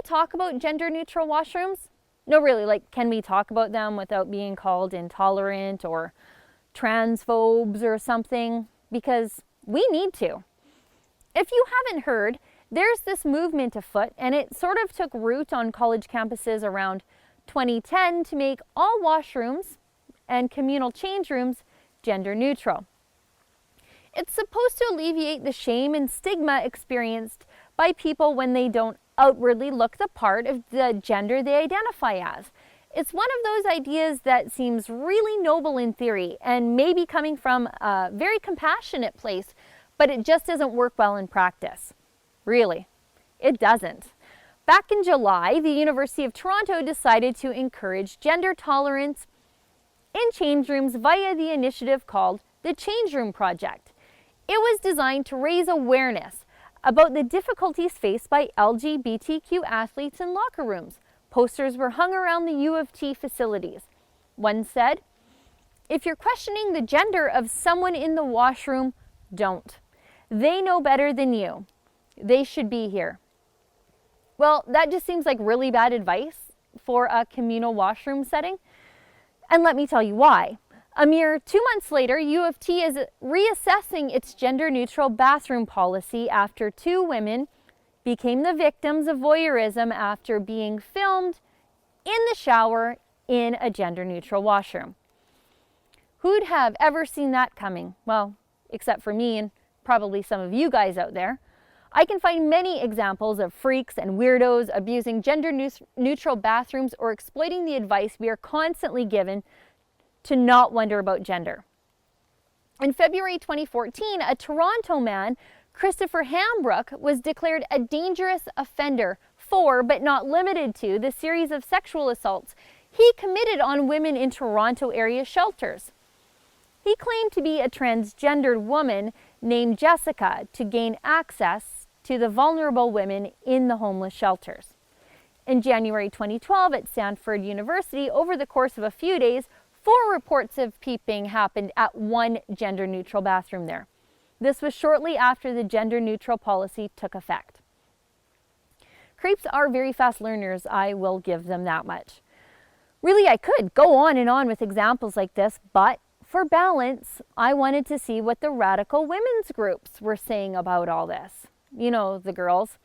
talk about gender-neutral washrooms? No, really, like, can we talk about them without being called intolerant or transphobes or something? Because we need to. If you haven't heard, there's this movement afoot, and it sort of took root on college campuses around 2010 to make all washrooms and communal change rooms gender neutral. It's supposed to alleviate the shame and stigma experienced by people when they don't outwardly look the part of the gender they identify as. It's one of those ideas that seems really noble in theory and maybe coming from a very compassionate place, but it just doesn't work well in practice. Really, it doesn't. Back in July, the University of Toronto decided to encourage gender tolerance in change rooms via the initiative called the Change Room Project. It was designed to raise awareness about the difficulties faced by LGBTQ athletes in locker rooms. Posters were hung around the U of T facilities. One said, "If you're questioning the gender of someone in the washroom, don't. They know better than you. They should be here." Well, that just seems like really bad advice for a communal washroom setting. And let me tell you why. A mere 2 months later, U of T is reassessing its gender-neutral bathroom policy after 2 women became the victims of voyeurism after being filmed in the shower in a gender-neutral washroom. Who'd have ever seen that coming? Well, except for me and probably some of you guys out there. I can find many examples of freaks and weirdos abusing gender-neutral bathrooms or exploiting the advice we are constantly given to not wonder about gender. In February 2014, a Toronto man, Christopher Hambrook, was declared a dangerous offender for, but not limited to, the series of sexual assaults he committed on women in Toronto area shelters. He claimed to be a transgendered woman named Jessica to gain access to the vulnerable women in the homeless shelters. In January 2012 at Stanford University, over the course of a few days, 4 reports of peeping happened at one gender-neutral bathroom there. This was shortly after the gender-neutral policy took effect. Creeps are very fast learners, I will give them that much. Really, I could go on and on with examples like this, but for balance, I wanted to see what the radical women's groups were saying about all this. You know, the girls.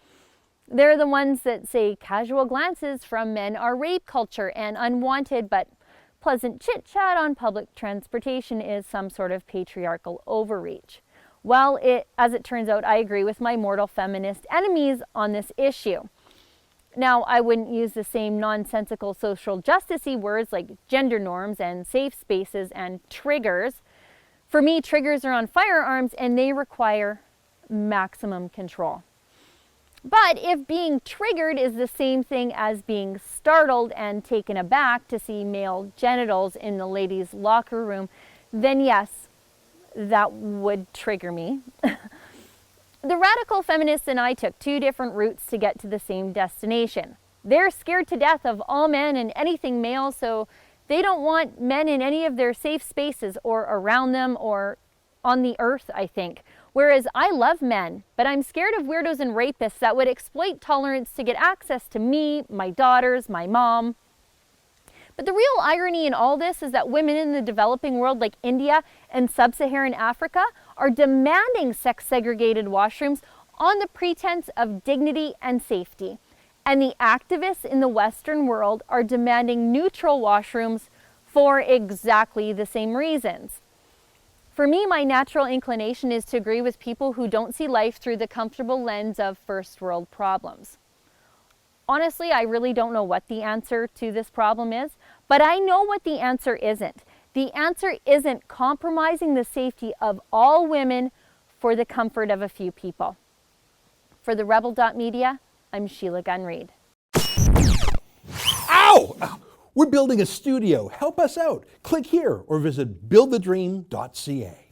They're the ones that say casual glances from men are rape culture and unwanted but pleasant chit-chat on public transportation is some sort of patriarchal overreach. Well, as it turns out, I agree with my mortal feminist enemies on this issue. Now, I wouldn't use the same nonsensical social justice-y words like gender norms and safe spaces and triggers. For me, triggers are on firearms and they require maximum control. But if being triggered is the same thing as being startled and taken aback to see male genitals in the ladies' locker room, then yes, that would trigger me. The radical feminists and I took 2 different routes to get to the same destination. They're scared to death of all men and anything male, so they don't want men in any of their safe spaces or around them or on the earth, I think. Whereas I love men, but I'm scared of weirdos and rapists that would exploit tolerance to get access to me, my daughters, my mom. But the real irony in all this is that women in the developing world like India and sub-Saharan Africa are demanding sex-segregated washrooms on the pretense of dignity and safety. And the activists in the Western world are demanding neutral washrooms for exactly the same reasons. For me, my natural inclination is to agree with people who don't see life through the comfortable lens of first world problems. Honestly, I really don't know what the answer to this problem is, but I know what the answer isn't. The answer isn't compromising the safety of all women for the comfort of a few people. For TheRebel.media, I'm Sheila Gunn Reid. Ow! We're building a studio. Help us out. Click here or visit buildthedream.ca.